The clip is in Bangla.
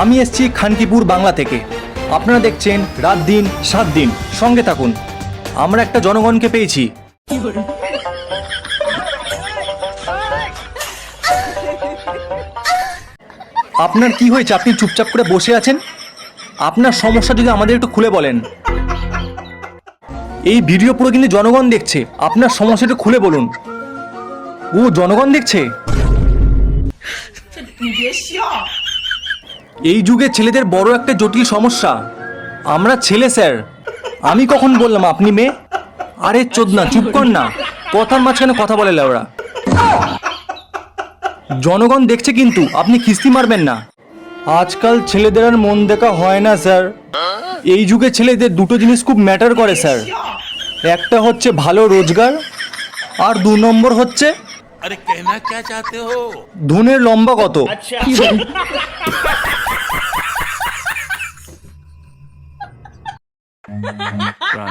আমি এসেছি খানকিপুর বাংলা থেকে। আপনারা দেখছেন রাত দিন 7 দিন, সঙ্গে থাকুন। আমরা একটা জনগণকে পেয়েছি। আপনার কি হয়েছে? আপনি চুপচাপ করে বসে আছেন। আপনার সমস্যা যদি আমাদের একটু খুলে বলেন। এই ভিডিও পুরো কিন্তু জনগণ দেখছে, আপনার সমস্যা একটু খুলে বলুন। ও জনগণ দেখছে। এই যুগে ছেলেদের বড় একটা জটিল সমস্যা। আমরা ছেলে স্যার। আমি কখন বললাম আপনি মেয়ে? আরে চোদনা, চুপ কর না, কথার মাঝখানে কথা বলে ওরা। জনগণ দেখছে কিন্তু আপনি খিস্তি মারবেন না। আজকাল ছেলেদের আর মন দেখা হয় না স্যার। এই যুগে ছেলেদের দুটো জিনিস খুব ম্যাটার করে স্যার। একটা হচ্ছে ভালো রোজগার, আর 2 নম্বর হচ্ছে अरे कहना क्या चाहते हो? ধনের লম্বা কত। Run.